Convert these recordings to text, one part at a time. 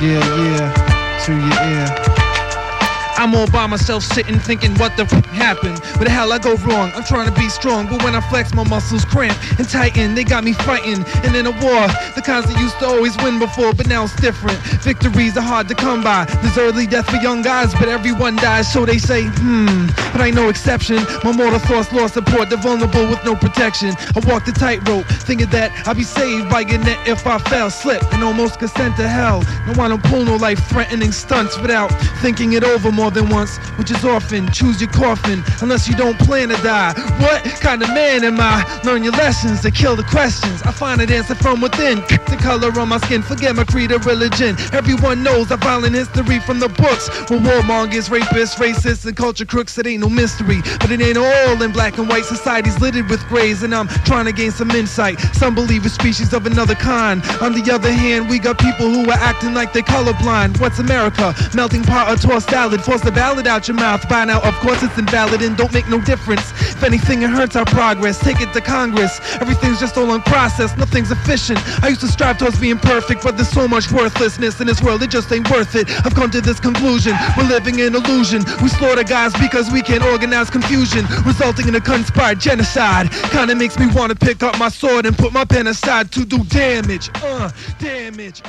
Yeah, to your ear. I'm all by myself sitting thinking what the happened. Where the hell I go wrong? I'm trying to be strong, but when I flex my muscles cramp and tighten. They got me fighting, and in a war, the kinds that used to always win before, but now it's different. Victories are hard to come by. There's early death for young guys, but everyone dies, so they say, but I ain't no exception. My mortal thoughts lost support, the vulnerable with no protection. I walk the tightrope, thinking that I'll be saved by your net if I fell, slip, and almost got sent to hell. No, I don't pull no life-threatening stunts without thinking it over more than once, which is often. Choose your coffin, unless you don't plan to die. What kind of man am I? Learn your lessons to kill the questions. I find an answer from within. The color on my skin, forget my creed or religion. Everyone knows I violent history from the books. With warmongers, rapists, racists, and culture crooks, it ain't no mystery. But it ain't all in black and white. Society's littered with grays, and I'm trying to gain some insight. Some believe it's species of another kind. On the other hand, we got people who are acting like they're colorblind. What's America? Melting pot or tossed salad? Force the ballad out your mouth. By now, of course, it's invalid and don't make no difference. If anything, it hurts our progress. Take it to Congress. Everything's just all unprocessed. Nothing's efficient. I used to strive towards being perfect, but there's so much worthlessness in this world. It just ain't worth it. I've come to this conclusion. We're living in illusion. We slaughter guys because we can't organize confusion, resulting in a conspired genocide. Kinda makes me wanna pick up my sword and put my pen aside to do damage. Damage.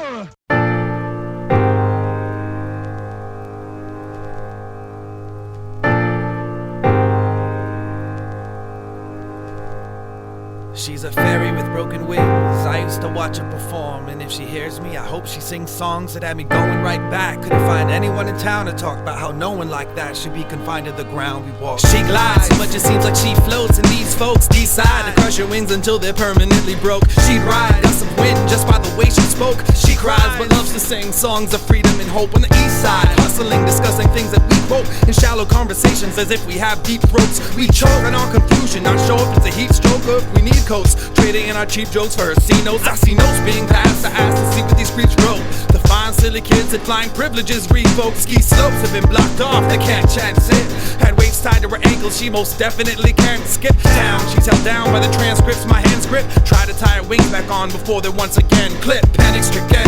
She's a fairy with broken wings. I used to watch her perform, and if she hears me, I hope she sings songs that have me going right back. Couldn't find anyone in town to talk about how no one like that should be confined to the ground we walk. She glides, but it seems like she floats, and these folks decide to crush her wings until they're permanently broke. She'd ride gusts of wind just by the way she spoke. She cries but loves to sing songs of freedom and hope on the east side, hustling, discussing things that we quote in shallow conversations as if we have deep throats. We choke on our confusion, not sure if it's a heat stroke or if we need coats. Trading in our cheap jokes for her C notes. I see notes being passed to ask to see what these creeps wrote. The fine silly kids had flying privileges revoked. Ski slopes have been blocked off, they can't transit. Had weights tied to her ankles, she most definitely can't skip town. She's held down by the transcripts my hands grip. Try to tie her wings back on before they once again clip. Panic stricken,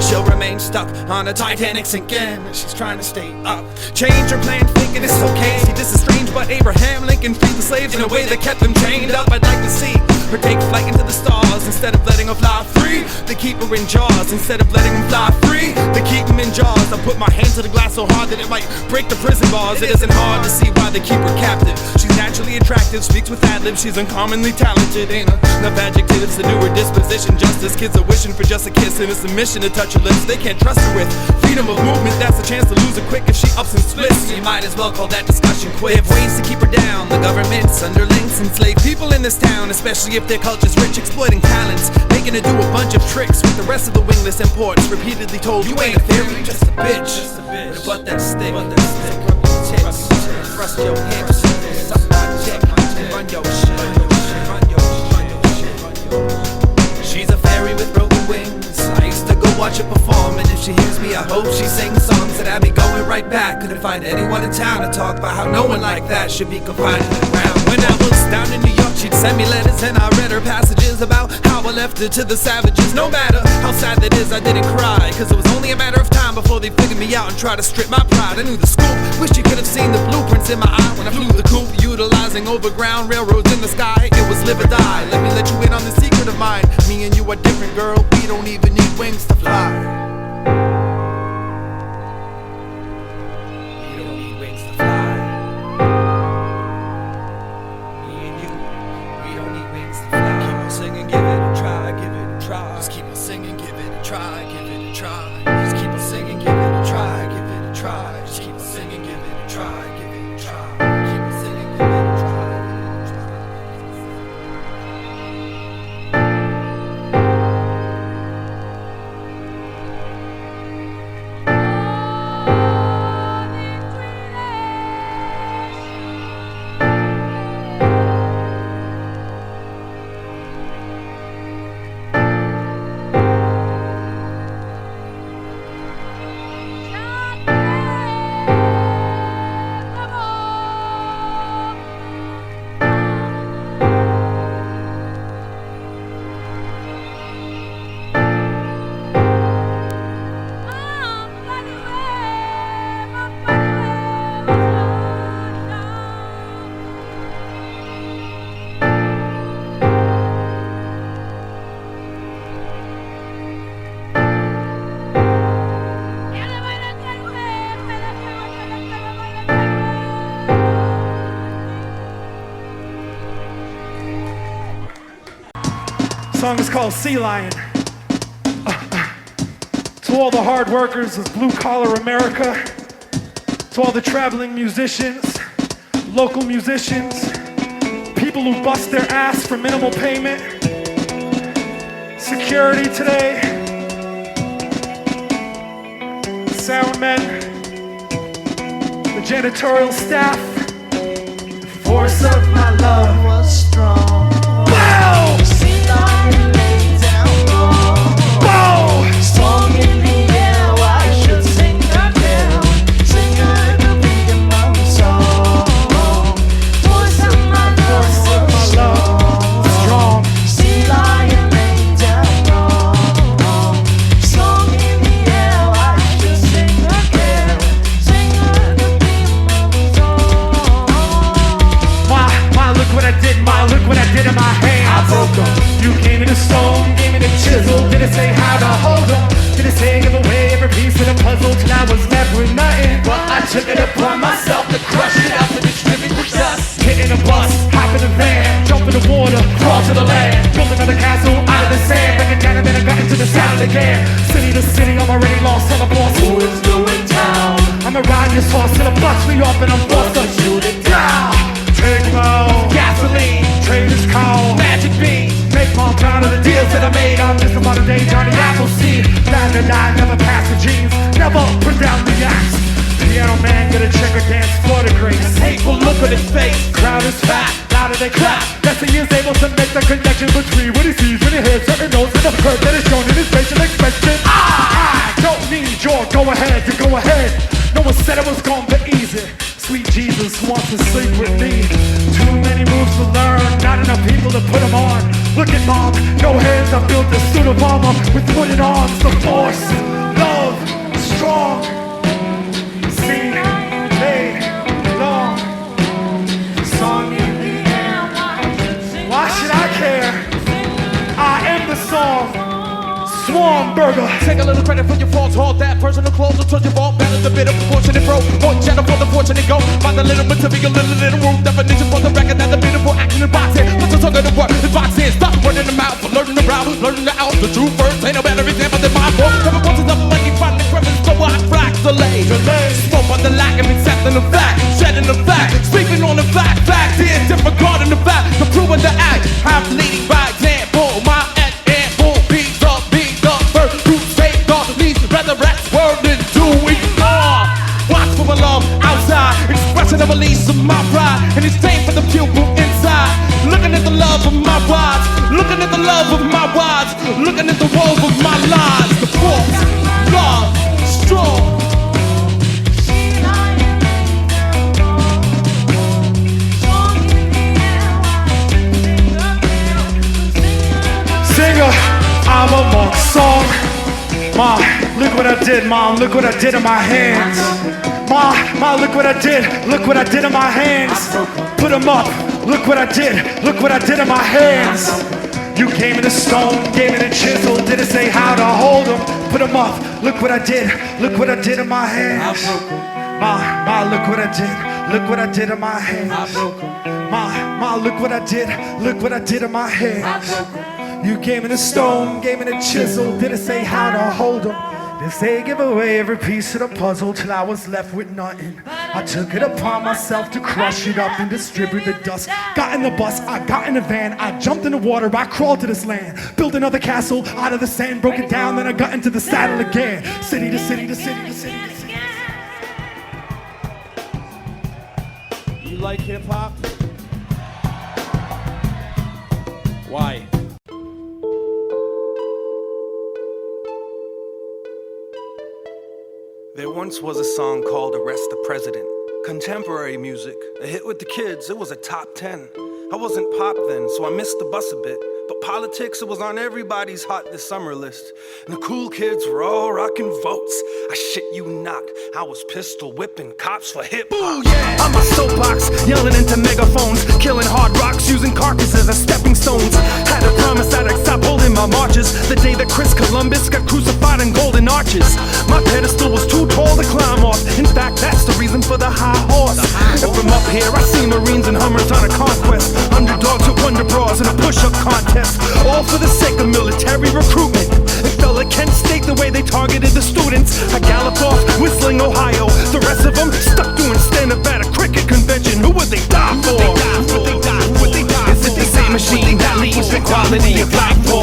she'll remain stuck on a Titanic sinking. She's trying to stay up, change her plan thinking it's okay. See, this is strange, but Abraham Lincoln freed the slaves in a way that kept them chained up. I'd like to see her take flight into the stars instead of letting her fly free. They keep her in jaws instead of letting them fly free. They keep them in jaws. I put my hand to the glass so hard that it might break the prison bars. It isn't hard to see why they keep her captive. She's naturally attractive, speaks with ad-libs. She's uncommonly talented. Ain't enough adjectives to do her disposition justice. Kids are wishing for just a kiss and it's a mission to touch her lips. They can't trust her with freedom of movement. That's a chance to lose her quick if she ups and splits. You might as well call that discussion quit. They have ways to keep her down. The government's underlings enslave people in this town, especially if their culture's rich, exploiting talents, making her do a bunch of tricks with the rest of the wingless imports. Repeatedly told, you ain't a theory, you just a bitch. But that stick, rub your tits, thrust your hips, suck my dick, run your shit, run your shit. She's a fairy with broken wings. I used to go watch her perform, and if she hears me, I hope she sings songs that have me going right back. Couldn't find anyone in town to talk about how no one like that should be confined to the ground. When I was down in New York, she'd send me letters and I read her passages about how I left her to the savages. No matter how sad that is, I didn't cry, cause it was only a matter of time before they figured me out and tried to strip my pride. I knew the scoop, wish you could have seen the blueprints in my eye when I flew the coop, utilizing overground railroads in the sky. It was live or die. Let me let you in on the secret of mine. Me and you are different, girl. We don't even need wings to fly. song is called Sea Lion. To all the hard workers of blue-collar America, to all the traveling musicians, local musicians, people who bust their ass for minimal payment, security today, sound men, the janitorial staff, the force of my love was strong. Bow! Sea lion lay down long. Bow! Song in the air, why should sing again? Sing the beat of my song. Voice of my love, strong. Sea lion lay down long. Song in the air, why should sing again? Sing the beat of my song. Look what I did, look what I did in my hands. I broke 'em. You gave me the stone, gave me the chisel. Didn't say how to hold 'em. Didn't say give away every piece of the puzzle till I was left with nothing. But I took it upon myself to crush it out and distribute the dust. Hitting a bus, hop in the van, jump in the water, crawl to the land, build another castle out of the sand, break it down and then I got into the sound again. City to city, I'm already lost on the boss. Who is doing town? I'm a riding this horse till it busts me off and I'm forced to shoot it down. Take my gasoline, trade this call, magic beat. Make my proud of the deals that I made. I'm just a modern day Johnny Appleseed. Down to die, never pass the jeans, never put down the axe. Piano man, get a checker dance for the grace. Hateful look on his face. Crowd is fat, louder they clap. That's he is able to make the connection between what he sees when he hears certain notes and the hurt that is shown in his facial expression. I don't need your go ahead to go ahead. No one said it was gonna be easy. Sweet Jesus wants to sleep with me. Too many moves to learn, not enough people to put them on. Look at mom, no hands, I built a suit of armor with wooden arms. The force, love, strong. See, lay, long. Song in the air, why should I care? I am the song. Swarm Burger. Take a little credit for your faults, hold that personal clothes until you fall. Balance a bit of proportionate pro, more channel for the fortunate go. Find a little material, little room definition for the record. That's a beautiful action in boxing. Put the tongue in the work, in boxing. Stop running the mouth, learning around, learning the out. The true first ain't no better example than my book. Never forces up money, finally crevice, so I frack delay. Spoke on the lack of accepting the fact, shedding the fact, speaking on the fact is disregarding the fact, the proving the act. I'm leading by example, my example, be the first to say the least, resurrect word and do ignore. Watch for my love outside, expressing the release of my pride, and it's time for the pupil inside. Looking at the love of my wives, looking at the love of my wives, looking at the woes of my lives. The force, love, strong. Singer, I'm a monk. Song. Ma, look what I did, Mom, look what I did in my hands. Ma, look what I did in my hands. Put them up, look what I did in my hands. You gave me the stone, gave me the chisel, didn't say how to hold them. Put them up, look what I did in my hands. Ma, look what I did in my hands. Ma, look what I did in my hands. You gave me the stone, gave me the chisel, didn't say how to hold them. Didn't say give away every piece of the puzzle till I was left with nothing. I took it upon myself to crush it up and distribute the dust. Got in the bus, I got in the van, I jumped in the water, I crawled to this land. Built another castle out of the sand, broke it down, then I got into the saddle again. City to city to city to city to city. You like hip hop? Why? There once was a song called Arrest the President. Contemporary music, a hit with the kids, it was a top 10. I wasn't pop then, so I missed the bus a bit. But politics, it was on everybody's hot this summer list. And the cool kids were all rocking votes. I shit you not, I was pistol whipping cops for hip-hop. Yeah. On my soapbox, yelling into megaphones, killing hard rocks, using carcasses as stepping stones. Had a promise that I'd stop holding my marches the day that Chris Columbus got crucified in golden arches. My pedestal was too tall to climb off. In fact, that's the reason for the high horse. And from up here, I see Marines and Hummers on a conquest. Underdogs who wonder bras in a push-up contest, all for the sake of military recruitment. It felt like Kent State the way they targeted the students. I galloped off, whistling Ohio. The rest of them stuck doing stand-up at a cricket convention. Who would they die for? Is it the same machine that leaves the quality of life for?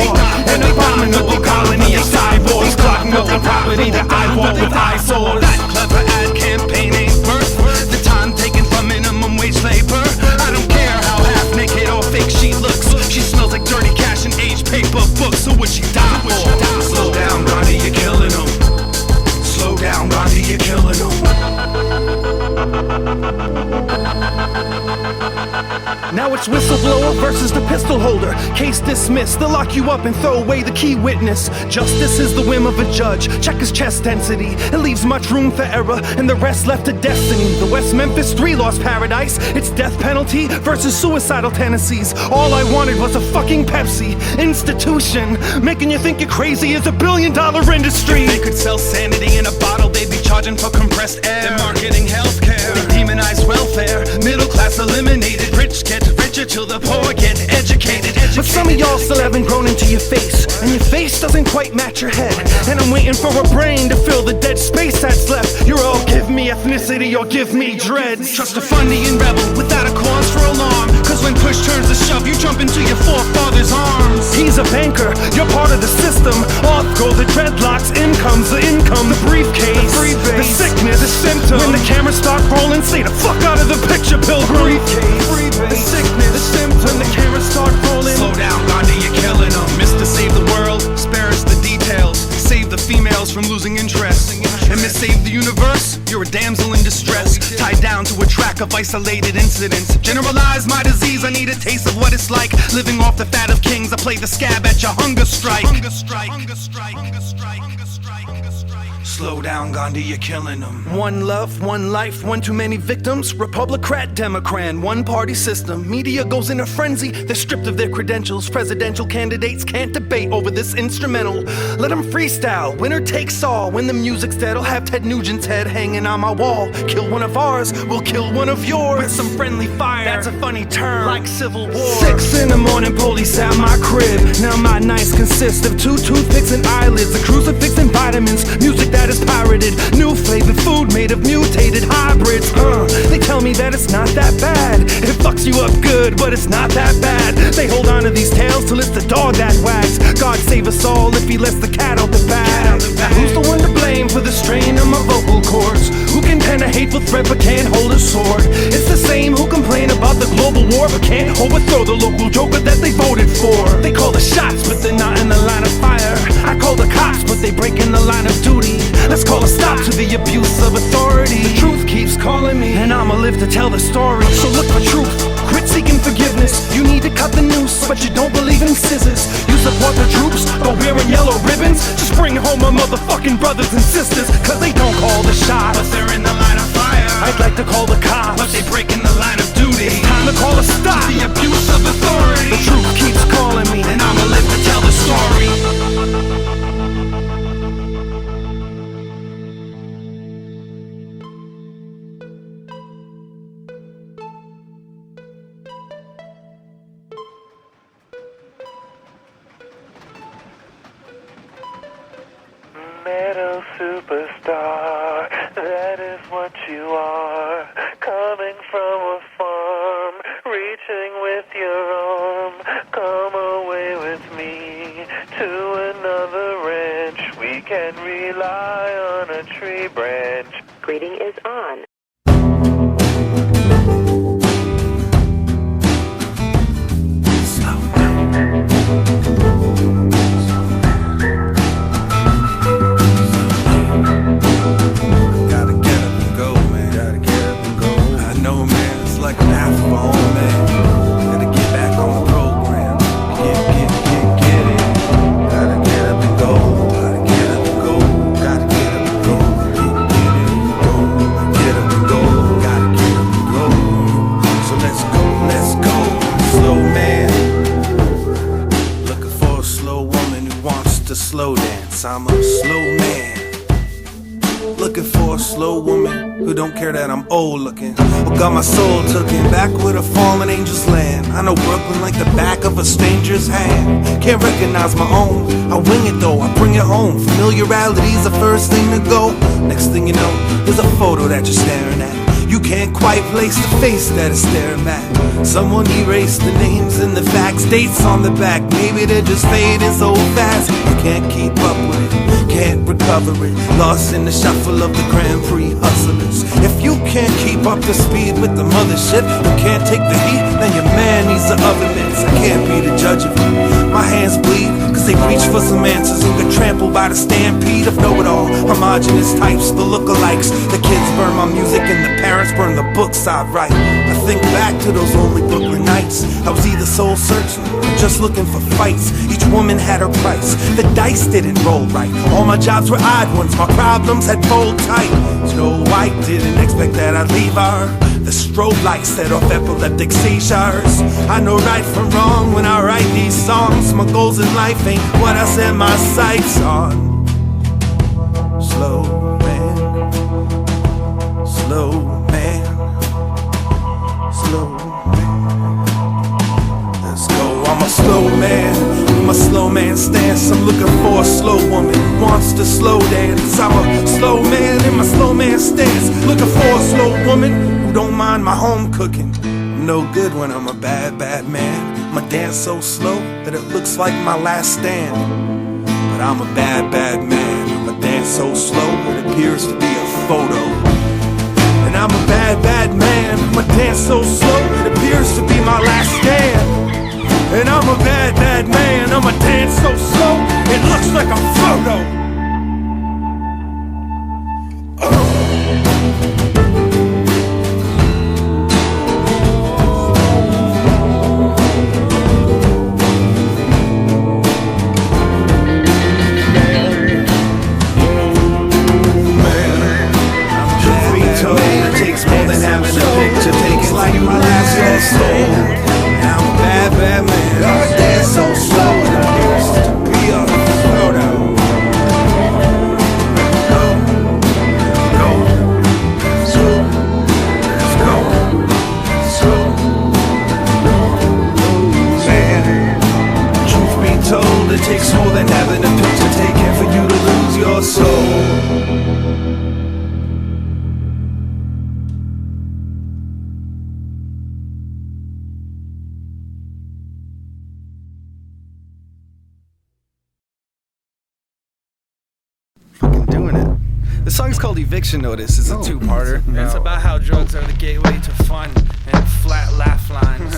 An abominable colony of cyborgs clogging up the property that I walk with eyesores. That clever ad campaign ain't worth the time taken from minimum wage labor. I don't care how half naked or fake she looks. She smells like dirty cash and aged paper books. Who would she die for? Slow down, Gandhi, you're killing them. Slow down, Gandhi, you're killing them. Now it's whistleblower versus the pistol holder. Case dismissed, they'll lock you up and throw away the key witness. Justice is the whim of a judge. Check his chest density. It leaves much room for error, and the rest left to destiny. The West Memphis 3 lost paradise. It's death penalty versus suicidal tendencies. All I wanted was a fucking Pepsi. Institution, making you think you're crazy is $1 billion industry. If they could sell sanity in a bottle, they'd be charging for compressed air. They're marketing healthcare. They demonize welfare. Middle class eliminated. Rich get richer till the poor get educated. But some of y'all still haven't grown into your face, and your face doesn't quite match your head. And I'm waiting for a brain to fill the dead space that's left. You're all give me ethnicity or give me dreads. Trust a Fundian rebel without a cause for alarm, cause when push turns to shove, you jump into your forefather's arms. He's a banker, you're part of the system. Off go the dreadlocks, in comes the income, the briefcase, the sickness, the symptom. When the cameras start rolling, stay the fuck out of the picture, pilgrim. The sickness, the symptom. When the cameras start rolling, slow down, Gandhi, you're killing them. Mr. Save the world, spare us the details. Save the females from losing interest. And Miss Save the universe, you're a damsel in distress, tied down to a track of isolated incidents. Generalize my disease, I need a taste of what it's like living off the fat of kings. I play the scab at your hunger strike. Slow down, Gandhi, you're killing them. One love, one life, one too many victims. Republican, Democrat, one party system. Media goes in a frenzy, they're stripped of their credentials. Presidential candidates can't debate over this instrumental. Let them freestyle, winner takes all. When the music's dead, I'll have Ted Nugent's head hanging on my wall. Kill one of ours, we'll kill one of yours. With some friendly fire, that's a funny term, like Civil War. 6 in the morning, police at my crib. Now my nights consist of 2 toothpicks and eyelids, a crucifix and vitamins, music that is pirated, new flavored food made of mutated hybrids. They tell me that it's not that bad. It fucks you up good, but it's not that bad. They hold on to these tails till it's the dog that wags. God save us all if he lets the cat out the bag. Now who's the one to blame for the strain of my vocal cords? Who can pen a hateful threat but can't hold a sword? It's the same who complain about the global war but can't overthrow the local joker that they voted for. They call the shots but they're not in the line of fire. I call the cops but they break in the line of duty. Let's call a stop to the abuse of authority. The truth keeps calling me, and I'ma live to tell the story. So look for truth, quit seeking forgiveness. You need to cut the noose, but you don't believe in scissors. You support the troops, but wearing yellow ribbons. Just bring home my motherfucking brothers and sisters, cause they don't call the shots, but they're in the line of fire. I'd like to call the cops, but they break in the line of duty. It's time to call a stop to the abuse of authority. The truth keeps calling me, and I'ma live to tell the story. Metal superstar, that is what you are. Coming from a farm, reaching with your arm. Come away with me to another ranch. We can rely on a tree branch. Greeting is on. I'm a slow man. looking for a slow woman who don't care that I'm old looking. Or got my soul taken back where the fallen angels land. I know Brooklyn like the back of a stranger's hand. Can't recognize my own, I wing it though, I bring it home. Familiarity's the first thing to go. Next thing you know, there's a photo that you're staring at. You can't quite place the face that is staring back. Someone erased the names and the facts, dates on the back. Maybe they're just fading so fast. You can't keep up with it, can't recover it. Lost in the shuffle of the Grand Prix hustlers. If you can't keep up the speed with the mothership, you can't take the heat, then your man needs the oven mitts. I can't be the judge of it. My hands bleed, cause they reach for some answers and get trampled by the stampede of know-it-all. Homogenous types, the lookalikes. The kids burn my music and the parents burn the books I write. I think back to those lonely Brooklyn nights. I was either soul searching or just looking for fights. Each woman had her price, the dice didn't roll right. All my jobs were odd ones, my problems had pulled tight. Snow White didn't expect that I'd leave her. The strobe lights set off epileptic seizures. I know right from wrong when I write these songs. My goals in life ain't what I set my sights on. Slow man, slow man, slow man. Let's go. I'm a slow man, I'm a slow man stance. I'm looking for a slow woman who wants to slow dance. I'm a slow man in my slow man stance. Looking for a slow woman who don't mind my home cooking. I'm no good when I'm a bad, bad man. My dance so slow that it looks like my last stand. But I'm a bad, bad man. I'm a dance so slow it appears to be a photo. And I'm a bad, bad man. My dance so slow it appears to be my last stand. And I'm a bad, bad man. I'm a dance so slow it looks like a photo. The song's called Eviction Notice. It's a two-parter. It's about how drugs are the gateway to fun and flat laugh lines.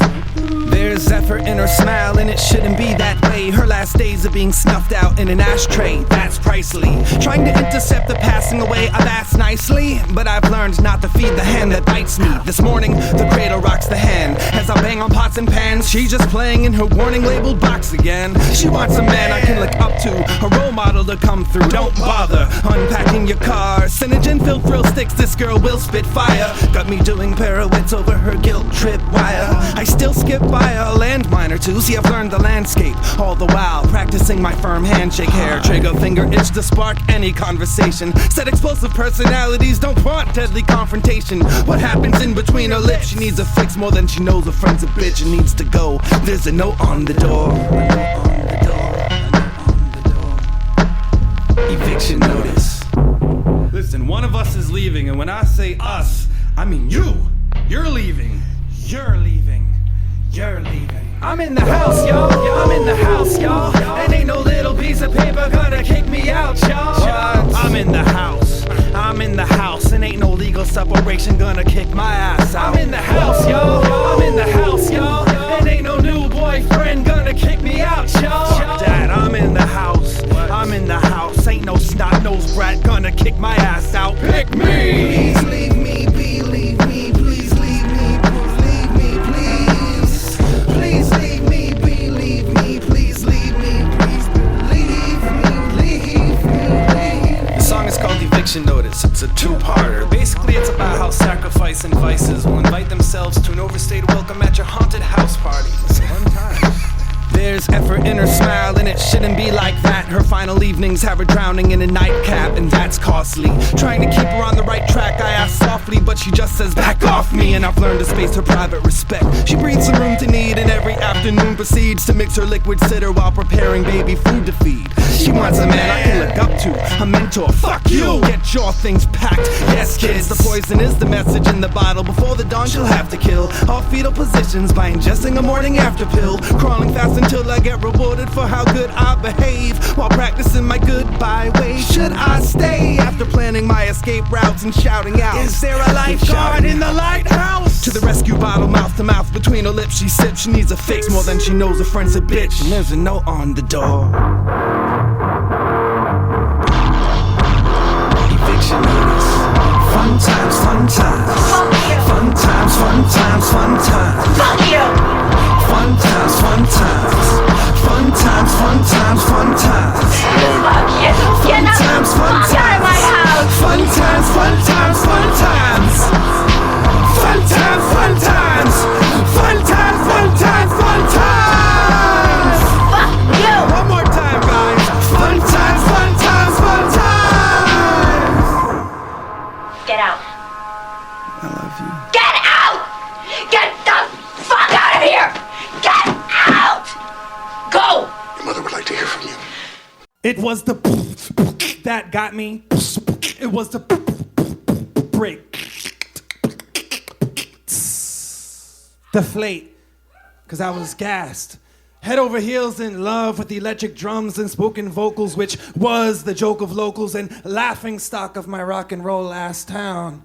There's effort in her smile and it shouldn't be that way. Her last days are being snuffed out in an ashtray. That's pricely. Trying to intercept the passing away, I've asked nicely, but I've learned not to feed the hand that bites me. This morning, the cradle rocks the hand. As I bang on pots and pans, she's just playing in her warning labeled box again. She wants a man I can look up to, a role model to come through. Don't bother unpacking your car. Synogen-filled thrill sticks, this girl will spit fire. Got me doing pirouettes over her guilt trip wire. I still skip by a landmine or two. See, I've learned the landscape, all the while practicing my firm handshake. Hair trigger finger itch to spark any conversation. Said explosive personalities don't want deadly confrontation. What happens in between her lips? She needs a fix more than she knows. A friend's a bitch and needs to go. There's a note on the door. Eviction notice. Listen, one of us is leaving, and when I say us, I mean you. You're leaving. You're leaving. You're leaving. I'm in the house, y'all. I'm in the house, y'all. And ain't no little piece of paper gonna kick me out, y'all. I'm in the house. I'm in the house, and ain't no legal separation gonna kick my ass out. I'm in the house, y'all. I'm in the house, y'all. And ain't no new boyfriend gonna kick me out, y'all. Dad, I'm in the house. I'm in the house. Ain't no snot-nosed brat gonna kick my ass out. Pick me! Please leave me, believe me. Please leave me, leave me, please. Please leave me, believe me. Please leave me, please leave me. The song is called Eviction Notice. It's a two-parter. Basically, it's about how sacrifice and vices will invite themselves to an overstayed welcome at your haunted house parties. One time. There's effort in her smile, and it shouldn't be like that. Her final evenings have her drowning in a nightcap, and that's costly. Trying to keep her on the right track, I ask softly, but she just says, back off me. And I've learned to space her private respect. She breathes some room to need, and every afternoon proceeds to mix her liquid sitter while preparing baby food to feed. She wants a man I can look up to, a mentor. Fuck you! Get your things packed. Yes, kids, the poison is the message in the bottle. Before the dawn, she'll have to kill all fetal positions by ingesting a morning after pill. Crawling fast until I get rewarded for how good I behave, while practicing my goodbye way. Should I stay after planning my escape routes and shouting out, is there a lifeguard in the lighthouse? To the rescue bottle, mouth to mouth, between her lips she sips. She needs a fix more than she knows her friend's a bitch, and there's a note on the door. Eviction notice. Fun times, fun times. Fun times, fun times, fun times. Fuck you! Fun times, fun times. Fun times, fun times, fun times. Fuck you! Get the fuck out of my house! Fun times, fun times, fun times. Fun times, fun times. Fun times, fun times, fun times. Fuck you! One more time, guys. Fun times, fun times, fun times. Get out! I love you. Get out! Get the fuck out of here! Get out! Go! Your mother would like to hear from you. It was the that got me. It was the break. Deflate. Because I was gassed. Head over heels in love with the electric drums and spoken vocals, which was the joke of locals and laughing stock of my rock and roll ass town.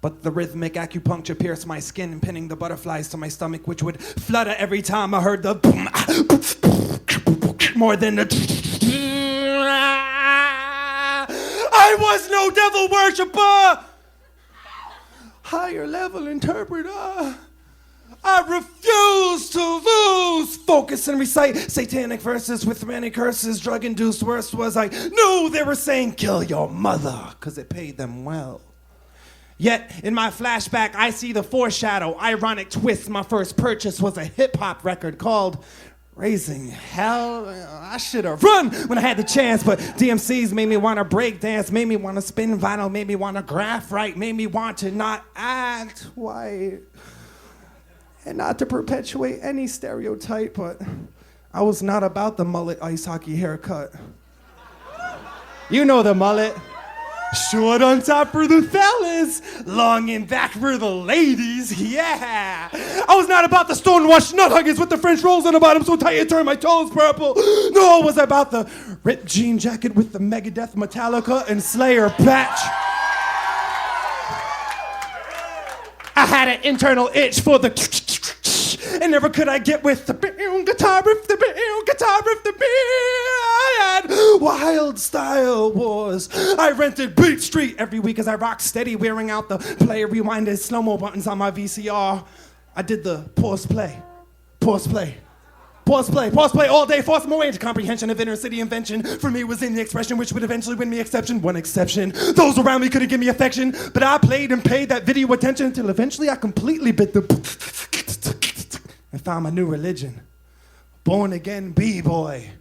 But the rhythmic acupuncture pierced my skin, pinning the butterflies to my stomach, which would flutter every time I heard the more than the. I was no devil worshiper, higher level interpreter. I refuse to lose focus and recite satanic verses with many curses, drug-induced. Worst was I knew they were saying kill your mother, cause it paid them well. Yet, in my flashback, I see the foreshadow, ironic twist. My first purchase was a hip-hop record called Raising Hell. I should have run when I had the chance, but DMCs made me want to break dance, made me want to spin vinyl, made me want to graph right, made me want to not act white. And not to perpetuate any stereotype, but I was not about the mullet ice hockey haircut. You know the mullet. Short on top for the fellas, long in back for the ladies, yeah. I was not about the stonewashed nut huggers with the French rolls on the bottom so tight it turned my toes purple. No, it was about the ripped jean jacket with the Megadeth, Metallica, and Slayer patch. I had an internal itch for the and never could I get with the guitar riff, the guitar riff, the I had wild style wars. I rented Beat Street every week as I rocked steady, wearing out the play rewinded slow-mo buttons on my VCR. I did the pause play, pause play. Pause play all day, force my way into comprehension of inner city invention. For me was in the expression which would eventually win me exception. One exception, those around me couldn't give me affection, but I played and paid that video attention until eventually I completely bit the and found my new religion. Born again B-boy.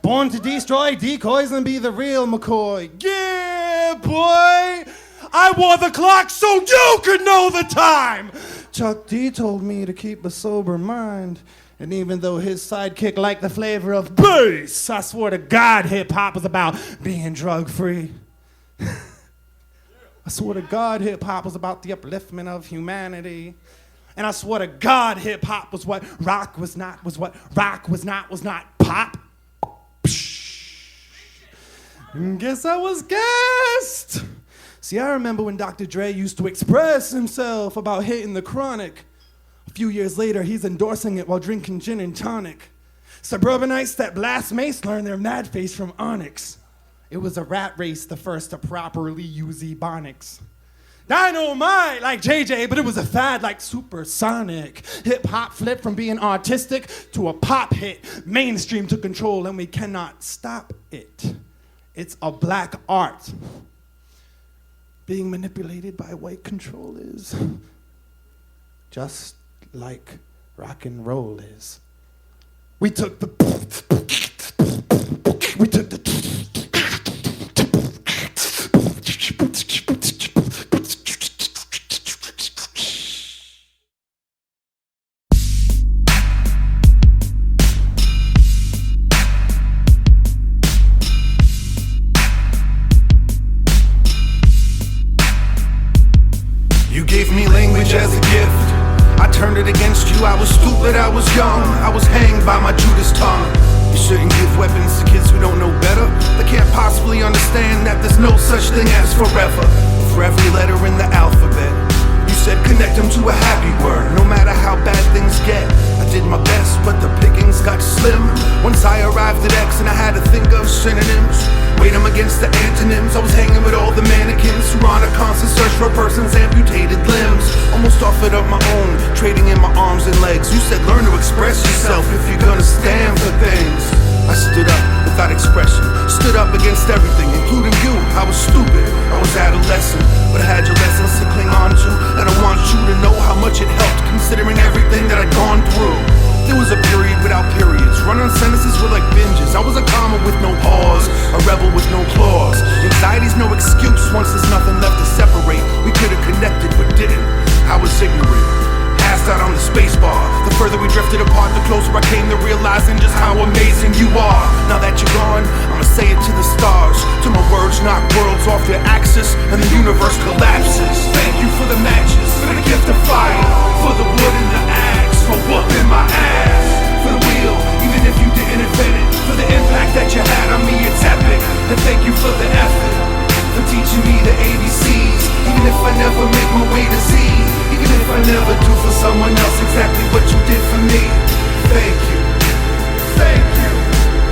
Born to destroy decoys and be the real McCoy. Yeah, boy! I wore the clock so you could know the time! Chuck D told me to keep a sober mind. And even though his sidekick liked the flavor of bass, I swore to God hip-hop was about being drug-free. I swore to God hip-hop was about the upliftment of humanity. And I swore to God hip-hop was what rock was not, was not pop. Guess I was gassed. See, I remember when Dr. Dre used to express himself about hitting the chronic. A few years later, he's endorsing it while drinking gin and tonic. Suburbanites that blast mace learn their mad face from Onyx. It was a rat race, the first to properly use ebonics. Dynamite like JJ, but it was a fad like supersonic. Hip-hop flipped from being artistic to a pop hit. Mainstream took control and we cannot stop it. It's a black art. Being manipulated by white control is just like rock and roll is. We took the. We took the. You gave me language as a gift. I turned it against you. I was stupid, I was young. I was hanged by my Judas tongue. You shouldn't give weapons to kids who don't know better. They can't possibly understand that there's no such thing as forever. For every letter in the alphabet, you said connect them to a happy word. No matter how bad things get, I did my best, but the pickings got slim. Once I arrived at X and I had to think of synonyms, weighed them against the antonyms. I was hanging with all the mannequins who are on a constant search for a person's amputated limbs. Almost offered up my own, trading in my arms and legs. You said learn to express yourself if you're gonna stand for things. I stood up without expression, stood up against everything, including you. I was stupid, I was adolescent, but I had your lessons to cling on to, and I want you to know how much it helped, considering everything that I'd gone through. There was a period without periods. Run-on sentences were like binges. I was a comma with no pause, a rebel with no claws. Anxiety's no excuse once there's nothing left to separate. We could've connected but didn't. I was ignorant, passed out on the space bar. The further we drifted apart, the closer I came to realizing just how amazing you are. Now that you're gone, I'ma say it to the stars, till my words knock worlds off their axis and the universe collapses. Thank you for the matches, for the gift of fire, for the wood and the axe, for whooping my ass, for the wheel, even if you didn't invent it, for the impact that you had on me, it's epic. And thank you for the effort, for teaching me the ABCs, even if I never make my way to Z, even if I never do for someone else exactly what you did for me. Thank you, thank you.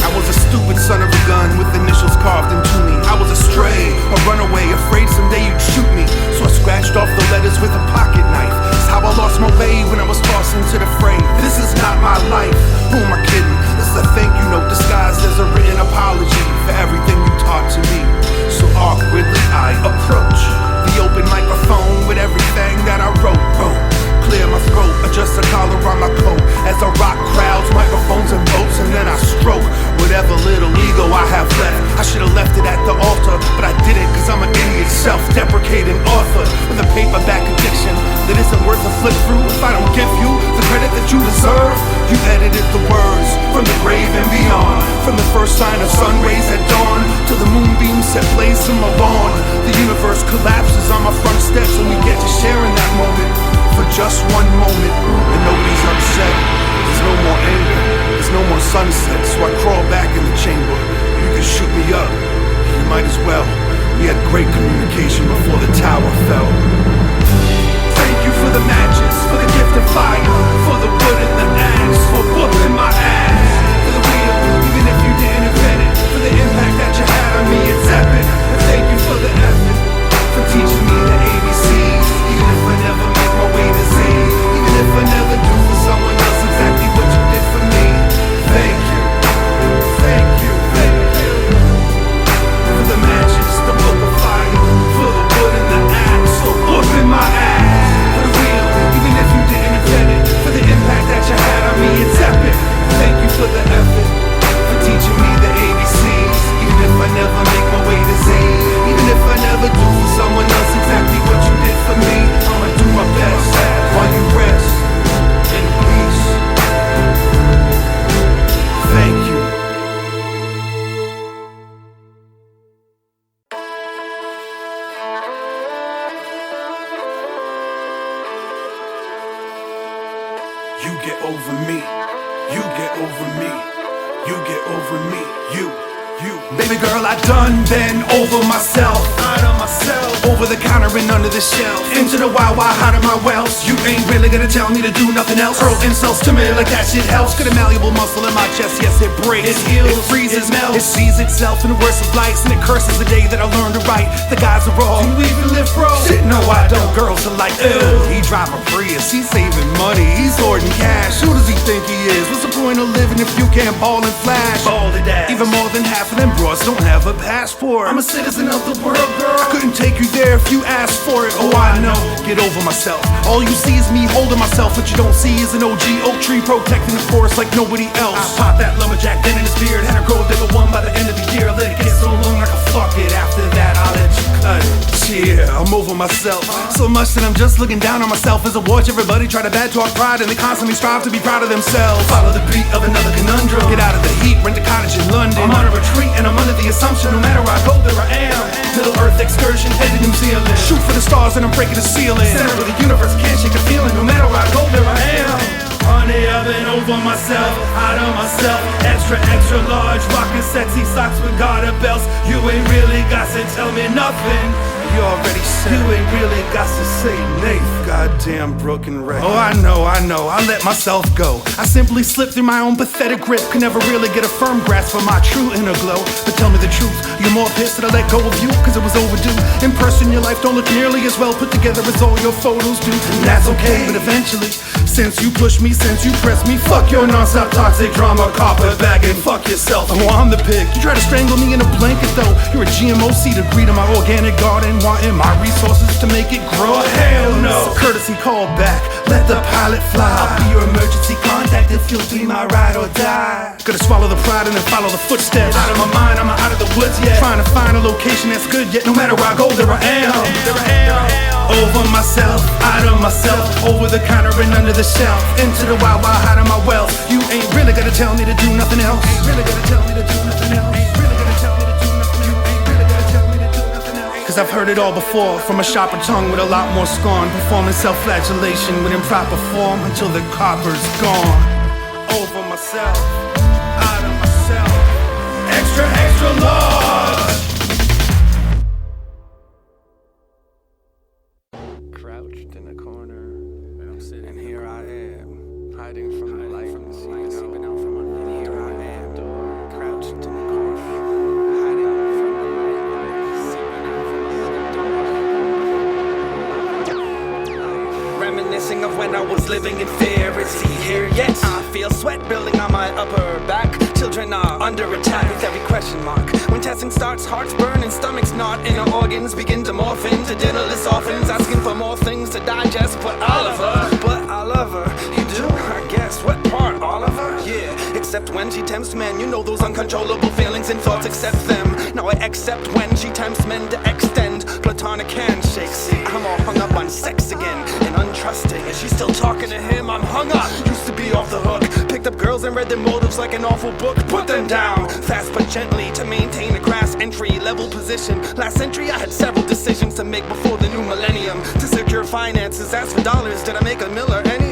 I was a stupid son of a gun with initials carved into me. I was a stray, a runaway, afraid someday you'd shoot me. So I scratched off the letters with a pocket knife. It's how I lost my way when I was tossed into the fray. This is not my life, who am I kidding? This is a thank you note disguised as a written apology for everything you taught to me. So awkwardly I approach the open microphone with everything that I wrote. Clear my throat, adjust the collar on my coat as I rock crowds, microphones and boats, and then I stroke whatever little ego I have left. I should've left it at the altar, but I didn't, cause I'm an idiot, self-deprecating author with a paperback addiction that isn't worth a flip through if I don't give you the credit that you deserve. You edited the words from the grave and beyond, from the first sign of sun rays at dawn to the moonbeams set blaze in my lawn. The universe collapses on my front steps and we get to share in that moment for just one moment, and nobody's upset. There's no more anger, there's no more sunset. So I crawl back in the chamber. You can shoot me up, you might as well. We had great communication before the tower fell. Thank you for the matches, for the gift of fire, for the wood and the axe, for whooping my ass, for the wheel, even if you didn't invent it, for the impact that you had on me, it's epic. And thank you for the effort, for teaching me the ABCs, even if I never make my way to Z, even if I never do for someone else exactly what you did for me. Thank you, thank you, thank you. For the matches, the book of fire, for the wood and the axe, for whooping my ass, for the wheel, even if you didn't invent it, for the impact that you had on me, it's epic. Thank you for the effort, for teaching me the ABCs, even if I never make my way to Z, even if I never do for someone else exactly what you did for me. I'ma do my best while you rest in peace. Thank you. You get over me, you get over me, you get over me, you. Baby girl, I done been over myself, over the counter and under the shelf, into the wild, hide in my wells. You ain't really gonna tell me to do nothing else. Hurl insults to me like that shit helps. Got a malleable muscle in my chest, yes it breaks, it heals, it freezes, it melts, it sees itself in the worst of lights, and it curses the day that I learned to write. The guys are all, do you even live, bro? Shit, no I don't. Girls are like, ew. He drive a Prius, he's saving money, he's hoarding cash. Who does he think he is? What's the point of living if you can't ball and flash? Ball to dash. Even more than half of them broads don't have a passport. I'm a citizen of the world, girl. I couldn't take you there if you asked ask for it. Oh, I know. Get over myself. All you see is me holding myself. What you don't see is an OG oak tree protecting the forest like nobody else. I pop that lumberjack, then in his beard. Had a gold digger one by the end of the year. Let it get so long I can fuck it. After that, I'll let you cut it. Yeah, I'm over myself. So much that I'm just looking down on myself as I watch everybody try to bad talk pride, and they constantly strive to be proud of themselves. Follow the beat of another conundrum. Get out of the heat, rent a cottage in London. I'm on a retreat and I'm under the assumption no matter where I go, there I am. Middle Earth excursion, head to New Zealand. Shoot for the stars and I'm breaking the ceiling. Center of the universe, can't shake the feeling. No matter where I go, there I am. Honey, I've been over myself, out of myself. Extra, extra large, rockin' sexy socks with garter belts. You ain't really got to tell me nothing. You already said. You ain't really got to say Nath. Goddamn broken record. Oh, I know, I let myself go. I simply slip through my own pathetic grip. Could never really get a firm grasp of my true inner glow. But tell me the truth, you're more pissed that I let go of you, cause it was overdue. In person, your life don't look nearly as well put together as all your photos do. And that's okay, but eventually, since you push me, since you press me, fuck your non-stop toxic drama, carpetbagging, fuck yourself. Oh, I'm the pig. You try to strangle me in a blanket though. You're a GMO seed to breed in my organic garden, wanting my resources to make it grow. Hell no. So courtesy call back, let the pilot fly. I'll be your emergency contact if you'll be my ride or die. Gotta swallow the pride and then follow the footsteps. Out of my mind, I'm out of the woods yet. Trying to find a location that's good yet. No matter where I go, there I am. There I am. Over myself, out of myself, over the counter and under the shelf, into the wild, wild, hide of my wealth. You ain't really gonna tell me to do nothing else. Ain't really gonna tell me to do nothing else. Ain't really gonna tell me to do nothing else. You ain't really gonna tell me to do nothing else. Cause I've heard it all before, from a sharper tongue with a lot more scorn, performing self-flagellation with improper form until the copper's gone. Over myself, out of myself, extra, extra large. Crouched in a corner, and here I am, hiding from the light, from the sea, seeping out from under. And here I am, crouched in the corner, hiding from the light, seeping out from the door. Reminiscing of when I was living in fear. Is he here yet? I feel sweat building on my upper back. Children are under attack with every question mark. When testing starts, hearts burn and stomachs knot. Inner organs begin to morph into dinnerless orphans, asking for more things to digest. But I love her. You do? I guess. What part, Oliver? Yeah, except when she tempts men. You know those uncontrollable feelings and thoughts, accept them. Now I accept when she tempts men to extend platonic handshakes. See, I'm all hung up on sex again and untrusting. Is she still talking to him? I'm hung up. Used to be off the hook. Picked up girls and read their motives like an awful book. Put them down, fast but gently, to maintain a crass entry-level position. Last century I had several decisions to make before the new millennium. To secure finances, ask for dollars, did I make a mill or any?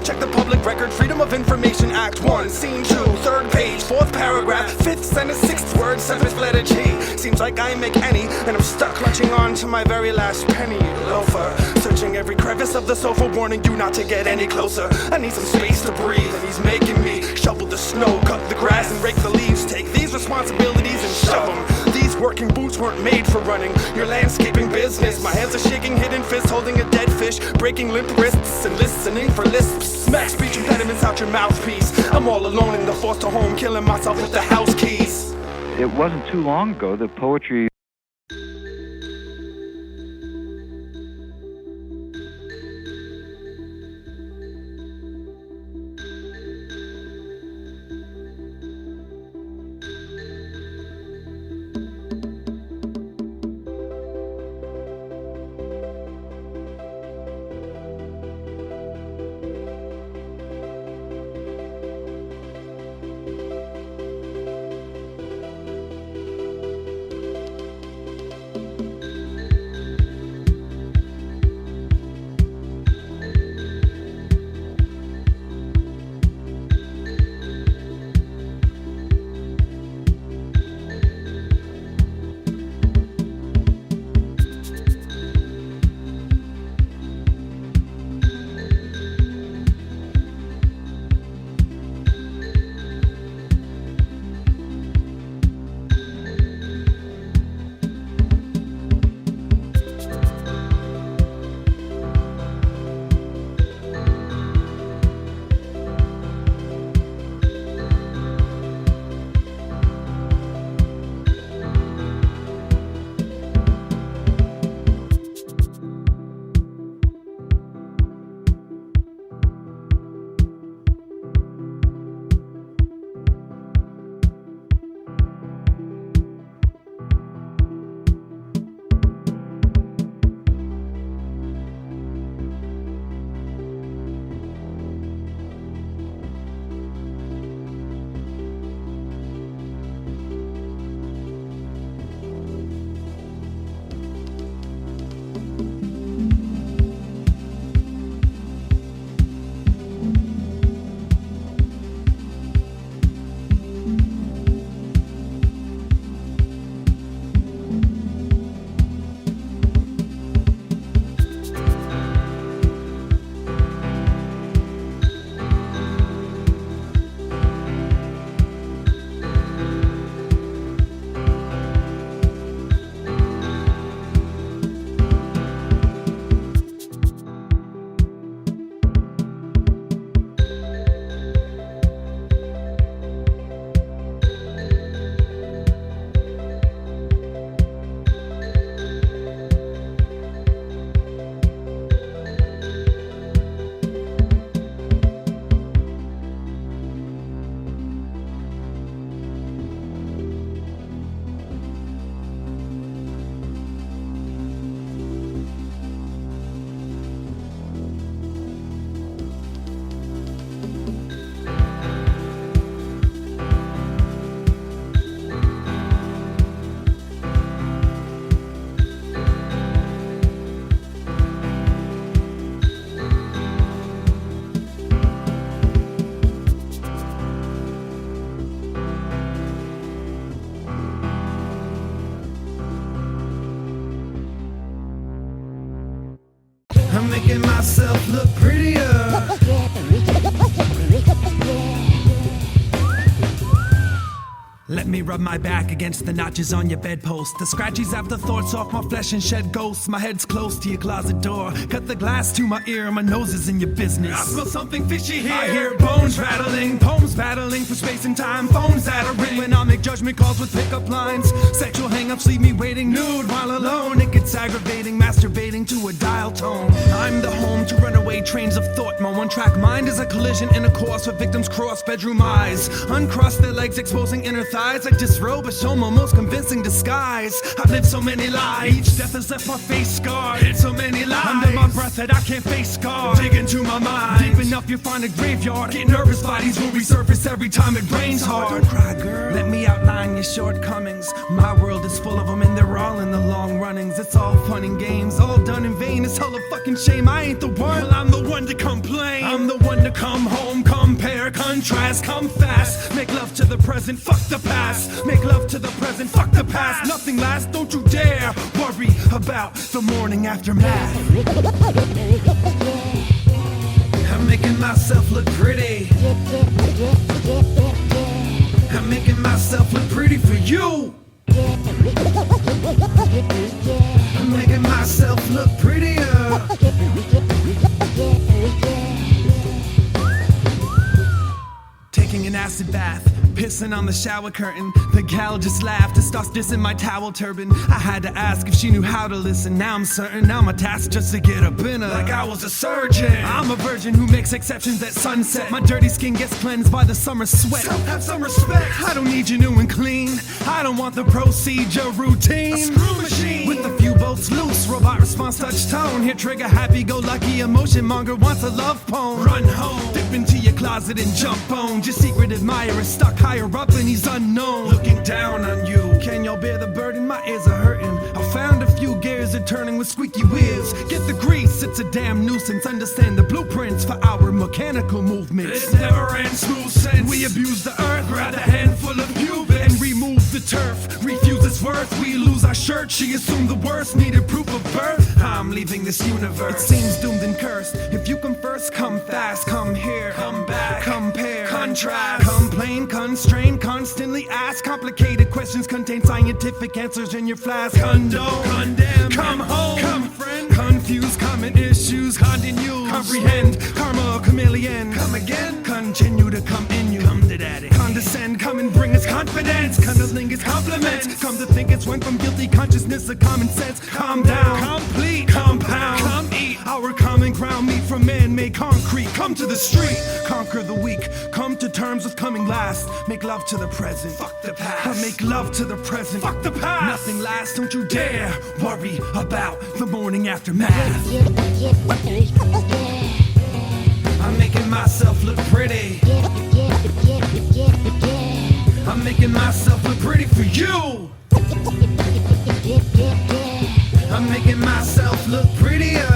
Check the Public Record Freedom of Information Act 1, Scene 2, 3rd page, 4th paragraph, 5th sentence, 6th word, 7th letter G. Seems like I ain't make any, and I'm stuck clutching on to my very last penny loafer. Searching every crevice of the sofa, warning you not to get any closer. I need some space to breathe, and he's making me shovel the snow, cut the grass, and rake the leaves. Take these responsibilities and shove them. These working boots weren't made for running your landscaping business. My hands are shaking, hidden fists holding a dead fish, breaking limp wrists and listening for lisps. Smack speech impediments out your mouthpiece. I'm all alone in the foster home, killing myself with the house keys. It wasn't too long ago that poetry I'm making myself look prettier. Let me rub my back against the notches on your bedpost. The scratchies have the thoughts off my flesh and shed ghosts. My head's close to your closet door. Cut the glass to my ear, my nose is in your business. I smell something fishy here. I hear bones rattling, poems battling for space and time. Phones that are ring when I make judgment calls with pickup lines. Sexual hang-ups leave me waiting nude while alone. It gets aggravating, masturbating to a dial tone. I'm the home to runaway trains of thought. My one-track mind is a collision in a course where victims cross bedroom eyes. Uncross their legs, exposing inner thighs. I disrobe but show my most convincing disguise. I've lived so many lies. Each death has left my face scarred. Hit so many lies. Under my breath that I can't face scar. Dig into my mind. Deep enough you'll find a graveyard. Get nervous, bodies will resurface every time it rains hard. Don't cry, girl. Let me outline your shortcomings. My world is full of them and they're all in the long runnings. It's all fun and games, all done in vain. It's hella fucking shame. I ain't the one. Well, I'm the one to complain. I'm the one to come home, compare, contrast, come fast. Make love to the present, fuck the past. Make love to the present, fuck the past. Nothing lasts, don't you dare worry about the morning aftermath. I'm making myself look pretty. I'm making myself look pretty for you. I'm making myself look prettier. Taking an acid bath, pissing on the shower curtain. The gal just laughed and starts dissing my towel turban. I had to ask if she knew how to listen. Now I'm certain, now my task just to get up in her. Like I was a surgeon. I'm a virgin who makes exceptions at sunset. My dirty skin gets cleansed by the summer sweat. So have some respect. I don't need you new and clean. I don't want the procedure routine. A screw machine with a few bolts loose. Robot response, touch tone. Hit trigger, happy-go-lucky emotion monger wants a love poem. Run home, dip into your closet and jump on. Your secret admirer stuck higher up and he's unknown. Looking down on you. Can y'all bear the burden? My ears are hurting. I found a few gears are turning with squeaky wheels. Get the grease, it's a damn nuisance. Understand the blueprints for our mechanical movements. It never ends smooth sense. We abuse the earth, grab a handful of pubic and remove the turf. Refuse its worth. We lose our shirt. She assumed the worst. Needed proof of birth. I'm leaving this universe. It seems doomed and cursed. If you come first, come fast. Come here, come back, compare, contrast, complain, constrain, constantly ask complicated questions, contain scientific answers in your flask. Condone, condemn, come home, come friend, confuse common issues, continue, comprehend, karma, chameleon, come again, continue to come in you, come to daddy, condescend, come and bring us confidence, cuddling is compliments, come to think it's went from guilty consciousness to common sense. Calm down, complete, compound, come eat our common ground, meat from man-made concrete. Come to the street, conquer the weak, come to terms with coming last. Make love to the present, fuck the past. I make love to the present, fuck the past. Nothing lasts, don't you dare worry about the morning aftermath. I'm making myself look pretty. I'm making myself look pretty for you. I'm making myself look prettier.